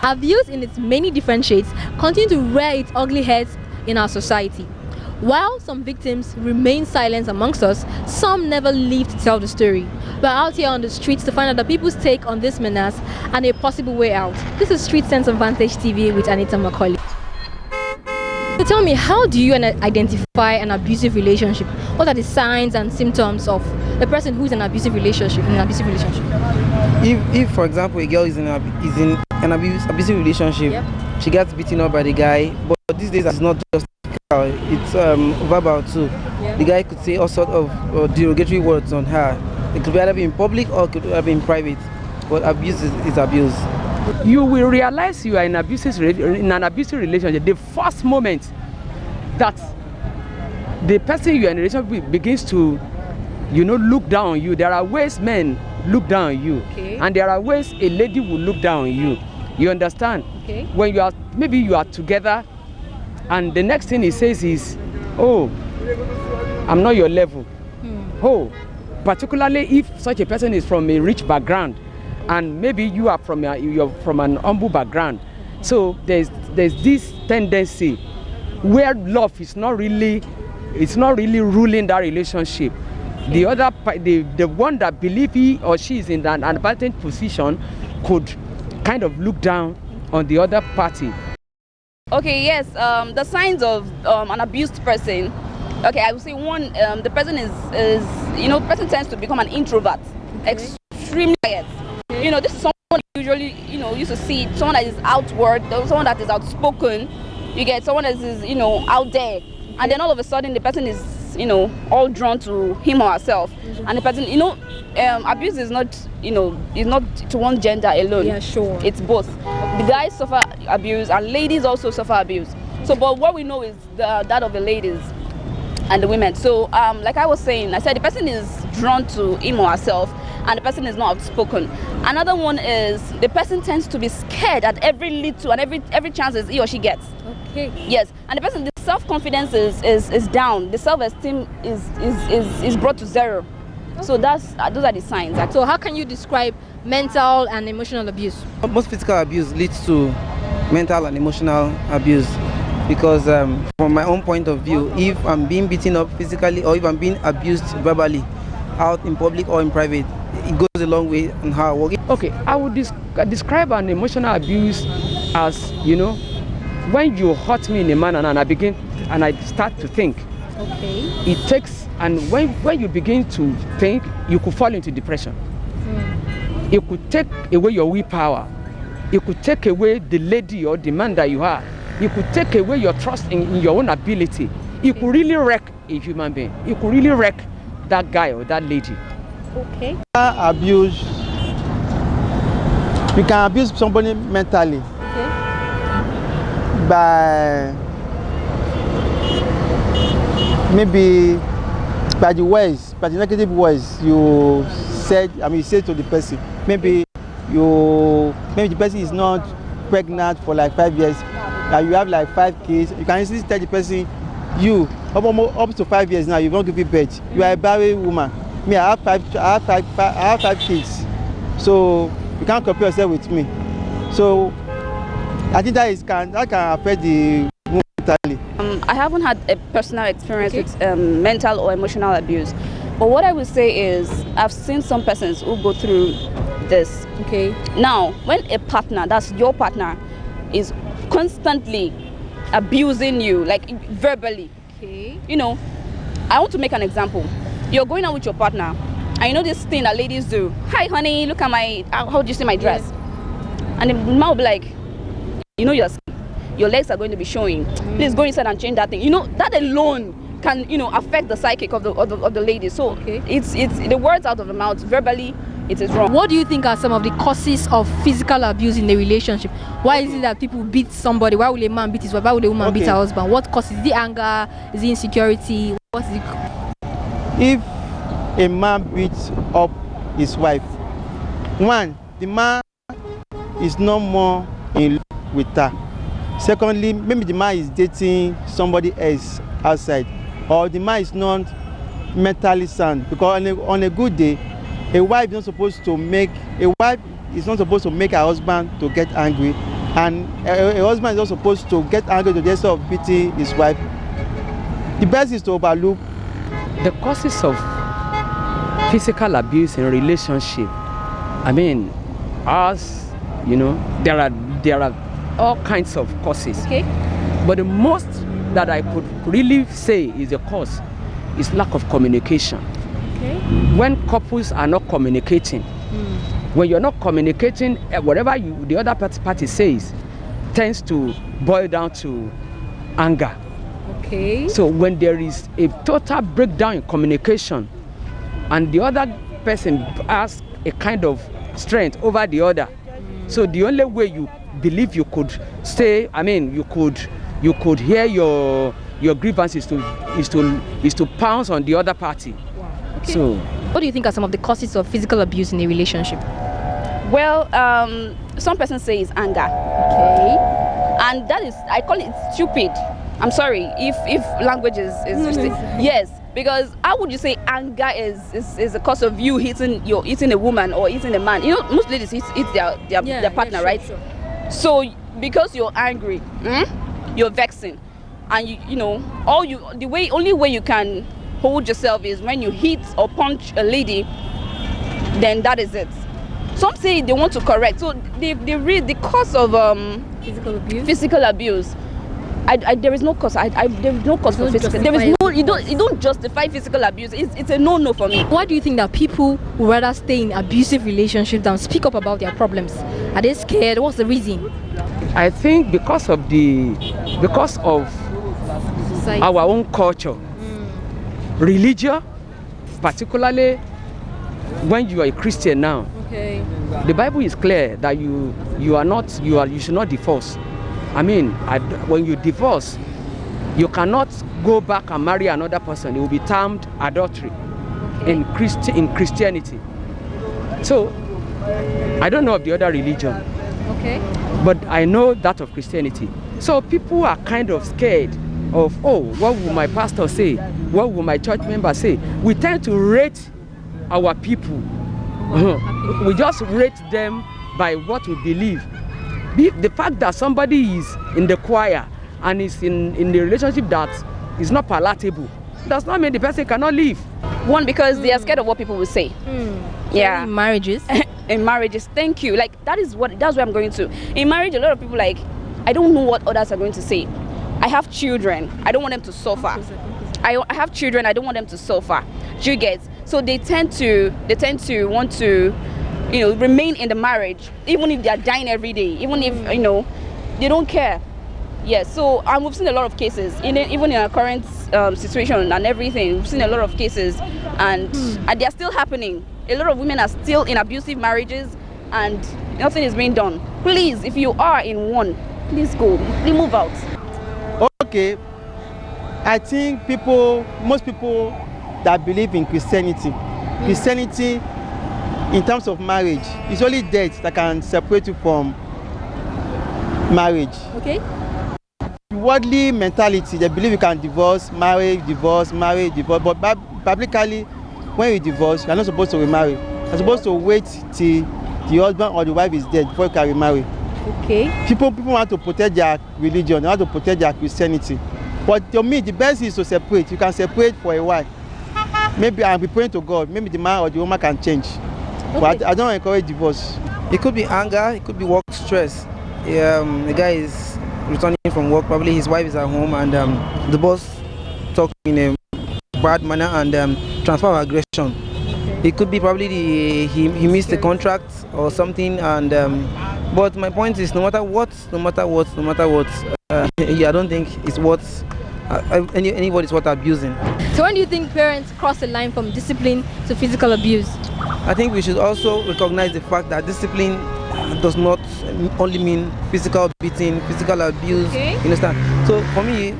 Abuse in its many different shades continue to rear its ugly heads in our society. While some victims remain silent amongst us, some never live to tell the story. We're out here on the streets to find out the people's take on this menace and a possible way out. This is Street Sense on Vantage TV with Anita Macaulay. So tell me, how do you identify an abusive relationship? What are the signs and symptoms of the person who's in an abusive relationship? If for example, a girl is in an abusive relationship, yep, she gets beaten up by the guy, but these days it's not just it's verbal too. Yeah. The guy could say all sort of derogatory words on her. It could either be in public or it could be in private. But abuse is abuse. You will realize you are in an abusive relationship the first moment that the person you are in a relationship with begins to, look down on you. There are ways men look down on you, okay, and there are ways a lady will look down on you. You understand? Okay. When maybe you are together, and the next thing he says is, "Oh, I'm not your level." Oh, particularly if such a person is from a rich background, and maybe you are you're from an humble background. So there's this tendency where love is not really ruling that relationship. The other the one that believe he or she is in an advantage position could kind of look down on the other party. Okay, yes, the signs of an abused person. Okay, I would say one, the person is person tends to become an introvert, okay, extremely quiet. Okay. This is someone usually, used to see someone that is outward, someone that is outspoken. You get someone that is, out there, and then all of a sudden the person is, all drawn to him or herself, and the person, abuse is not, is not to one gender alone. Yeah, sure. It's both. The guys suffer abuse and ladies also suffer abuse. So, but what we know is that of the ladies and the women. So, like I was saying, I said the person is drawn to him or herself, and the person is not outspoken. Another one is the person tends to be scared at every little and every chance he or she gets. Okay. Yes, and the person, the self-confidence is down. The self-esteem is brought to zero. Okay. So those are the signs. So how can you describe mental and emotional abuse? Most physical abuse leads to mental and emotional abuse, because from my own point of view, if I'm being beaten up physically or if I'm being abused verbally out in public or in private, it goes a long way on how I work. Okay, I would describe an emotional abuse as, when you hurt me in a manner and I start to think. Okay. It takes, and when you begin to think, you could fall into depression. It could take away your willpower. It could take away the lady or the man that you are. It could take away your trust in your own ability. It could really wreck a human being. It could really wreck that guy or that lady. Okay. Abuse. You can abuse somebody mentally. Okay. By maybe by the words, by the negative words you said. You said to the person. Maybe the person is not pregnant for like 5 years. You have like 5 kids. You can easily tell the person, you up to 5 years now, you won't give birth. You are a married woman. Me, I have five kids. So you can't compare yourself with me. So I think that can affect the woman mentally. I haven't had a personal experience with mental or emotional abuse, but what I would say is I've seen some persons who go through this. Okay. Now, when a partner, that's your partner, is constantly abusing you, like verbally. Okay. I want to make an example. You're going out with your partner, and this thing that ladies do. Hi, honey, look at how do you see my dress? Yes. And the man will be like, your legs are going to be showing. Please go inside and change that thing. That alone can, affect the psychic of the lady. So okay, it's the words out of the mouth verbally. It is wrong. What do you think are some of the causes of physical abuse in the relationship? Why is it that people beat somebody? Why will a man beat his wife? Why will a woman beat her husband? What causes the anger? Is it insecurity? What is it? If a man beats up his wife, one, the man is no more in love with her. Secondly, maybe the man is dating somebody else outside, or the man is not mentally sound, because on a good day, a wife is not supposed to make her husband to get angry, and a husband is not supposed to get angry to the extent of beating his wife. The best is to overlook. The causes of physical abuse in relationship, I mean, as you know, there are all kinds of causes. Okay. But the most that I could really say is the cause is lack of communication. Okay. When couples are not communicating, when you're not communicating, whatever the other party says tends to boil down to anger. Okay. So when there is a total breakdown in communication and the other person has a kind of strength over the other, so the only way you believe you could stay, I mean, you could hear your grievances is to pounce on the other party. Okay. So What do you think are some of the causes of physical abuse in a relationship? Well, some person say it's anger, Okay. and that is, I call it stupid. I'm sorry if language is yes, because how would you say anger is the cause of you hitting a woman or hitting a man? You know, most ladies hit their partner, right? Sure. So because you're angry, you're vexing, and you know only way you can hold yourself is when you hit or punch a lady. Then that is it. Some say they want to correct, so they read the cause of physical abuse. There is no cause. There is no cause for physical. There is no. You don't justify physical abuse. It's a no for me. Why do you think that people would rather stay in abusive relationships than speak up about their problems? Are they scared? What's the reason? I think because of Society. our own culture, religion, particularly when you are a Christian now. Okay. The Bible is clear that you should not divorce. I mean, when you divorce, you cannot go back and marry another person. It will be termed adultery in Christianity. So I don't know of the other religion, Okay. but I know that of Christianity. So people are kind of scared of, oh, what will my pastor say? What will my church member say? We tend to rate our people. We just rate them by what we believe. The fact that somebody is in the choir and is in the relationship that is not palatable does not mean the person cannot leave. One, because they are scared of what people will say. Yeah. In marriages. In marriages, thank you. Like that's where I'm going to. In marriage, a lot of people like, I don't know what others are going to say. I have children. I don't want them to suffer. I have children. I don't want them to suffer. Do you get? So they tend to want to, remain in the marriage, even if they are dying every day, even if they don't care. Yes. So we've seen a lot of cases, even in our current situation and everything. We've seen a lot of cases, and they are still happening. A lot of women are still in abusive marriages, and nothing is being done. Please, if you are in one, please go. Please move out. Okay, I think most people that believe in Christianity in terms of marriage, it's only death that can separate you from marriage. Okay. Worldly mentality, they believe you can divorce, marry, divorce, marry, divorce. But biblically, when you divorce, you are not supposed to remarry. You're supposed to wait till the husband or the wife is dead before you can remarry. Okay. People want to protect their religion, they want to protect their Christianity. But to me, the best is to separate. You can separate for a while. Maybe I'll be praying to God. Maybe the man or the woman can change. Okay. But I don't encourage divorce. It could be anger, it could be work stress. The guy is returning from work, probably his wife is at home, and the boss talk in a bad manner and transfer of aggression. It could be probably he missed the contract or something, and but my point is, no matter what, I don't think it's worth anybody's worth abusing. So when do you think parents cross the line from discipline to physical abuse? I think we should also recognize the fact that discipline does not only mean physical beating, physical abuse. Okay. You understand? So for me,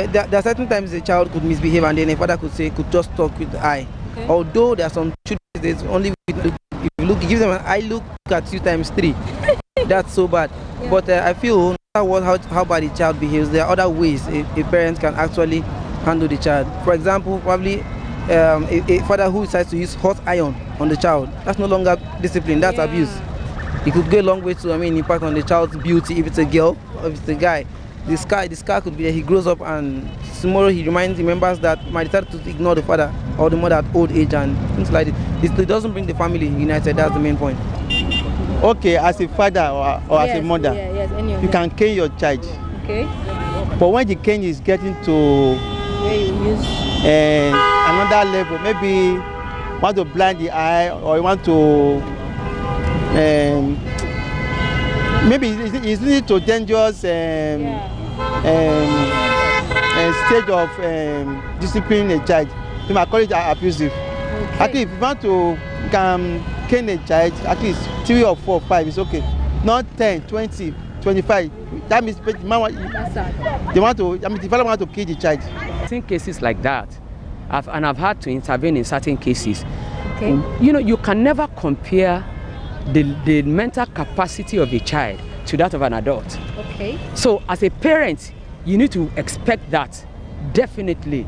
there are certain times a child could misbehave and then a father could just talk with the eye. Okay. Although there are some children that only if you give them an eye look at you times 3. That's so bad. Yeah. But I feel no matter how bad a child behaves, there are other ways a parent can actually handle the child. For example, probably a father who decides to use hot iron on the child, that's no longer discipline, that's abuse. it could go a long way to, impact on the child's beauty if it's a girl or if it's a guy. The scar could be there. He grows up and tomorrow he remembers that might decide to ignore the father or the mother at old age and things like it. It doesn't bring the family united. That's the main point. Okay, as a father or as a mother, you can cane your child. Okay. But when the cane is getting to another level, maybe you want to blind the eye or you want to maybe it's leading to dangerous stage of disciplining a child. You might call it abusive. Okay. Actually, if you want to cane a child, at least 3 or 4 or 5 is okay. Not 10, 20, 25. That means the father want to kill the child. I've seen cases like that, I've had to intervene in certain cases. Okay. You can never compare the mental capacity of a child to that of an adult. Okay. So as a parent, you need to expect that definitely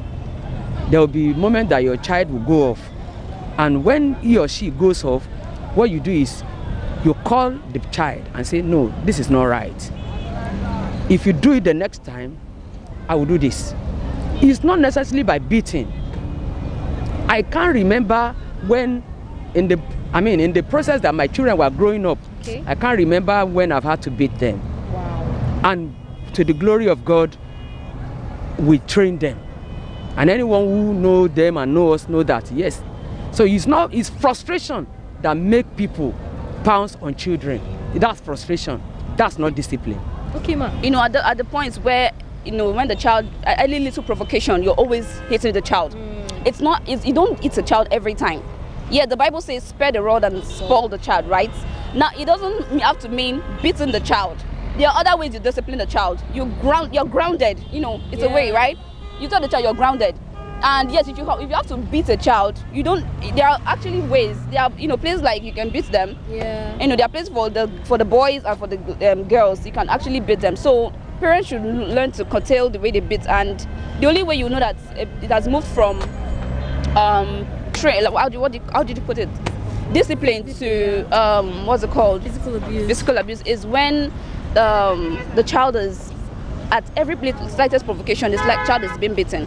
there will be a moment that your child will go off. And when he or she goes off, what you do is you call the child and say, no, this is not right. If you do it the next time, I will do this. It's not necessarily by beating. I can't remember when in the process that my children were growing up, okay, I can't remember when I've had to beat them. Wow. And to the glory of God, we train them. And anyone who knows them and knows us know that, yes. So it's frustration that make people pounce on children. That's frustration. That's not discipline. Okay, ma. At the points where, when the child, any little provocation, you're always hitting the child. You don't hit a child every time. Yeah, the Bible says spare the rod and spoil the child, right? Now, it doesn't have to mean beating the child. There are other ways you discipline the child. You're grounded. It's a way, right? You tell the child you're grounded. And yes, if you have to beat a child, you don't. There are actually ways. There are places like you can beat them. Yeah. There are places for the boys and for the girls. You can actually beat them. So parents should learn to curtail the way they beat. And the only way you know that it has moved from how did you put it? Discipline to what's it called? Physical abuse. Physical abuse is when the child is at every slightest provocation. This child is being beaten.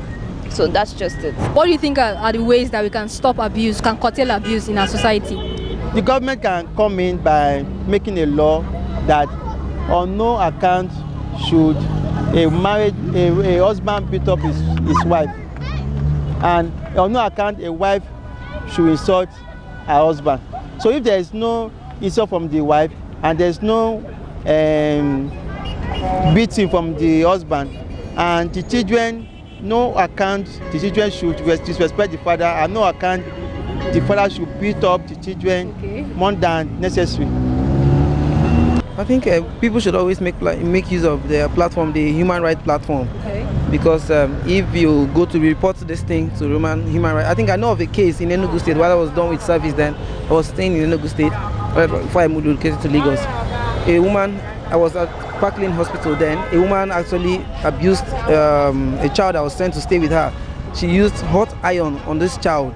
So that's just it. What do you think are the ways that we can stop abuse, can curtail abuse in our society? The government can come in by making a law that on no account should a husband beat up his wife, and on no account a wife should insult her husband. So if there is no insult from the wife and there is no beating from the husband, and the children, no account the children should disrespect the father, and no account the father should beat up the children more than necessary. I think people should always make use of their platform, the human rights platform. Okay. Because if you go to report this thing to human rights, I think I know of a case in Enugu State. While I was done with service then, I was staying in Enugu State before I moved to Lagos. A woman, I was at Parkland Hospital then, a woman actually abused a child that was sent to stay with her. She used hot iron on this child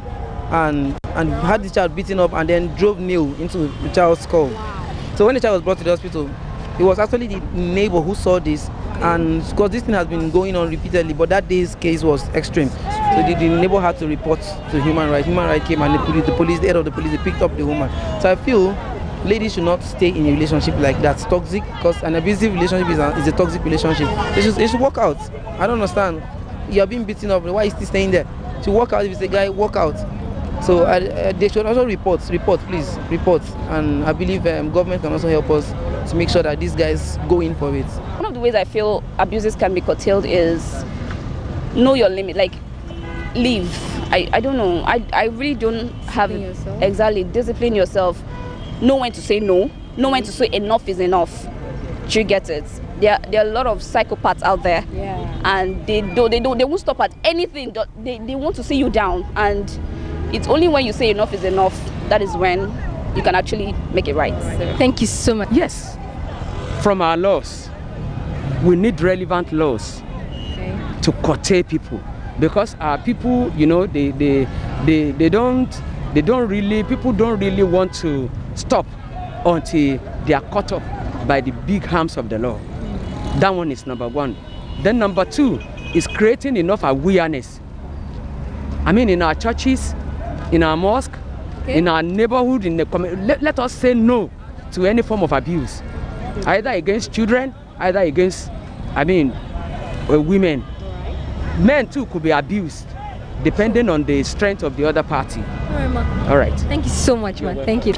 and had the child beaten up and then drove nail into the child's skull. So when the child was brought to the hospital, it was actually the neighbor who saw this, and because this thing has been going on repeatedly, but that day's case was extreme. So the neighbor had to report to human rights. Human rights came and the head of the police, they picked up the woman. So I feel ladies should not stay in a relationship like that, toxic, because an abusive relationship is a toxic relationship. They should walk out. I don't understand. You are being beaten up, why is he staying there? To walk out, if it's a guy, walk out. So they should also report, please, report. And I believe government can also help us to make sure that these guys go in for it. One of the ways I feel abuses can be curtailed is know your limit, like leave. I don't know. I really don't have exactly discipline yourself. Know when to say no. Know when to say enough is enough. Do you get it? There are a lot of psychopaths out there, and they won't stop at anything. They want to see you down, and it's only when you say enough is enough that is when you can actually make it right. So. Thank you so much. Yes, from our laws, we need relevant laws to curtail people, because our people, people don't really want to stop until they are caught up by the big arms of the law. That one is number one. Then number two is creating enough awareness. I mean, in our churches, in our mosque, in our neighborhood, in the community, let us say no to any form of abuse, either against children, either against, women. Men too could be abused, depending on the strength of the other party. All right, ma. All right. Thank you so much, man. Thank you.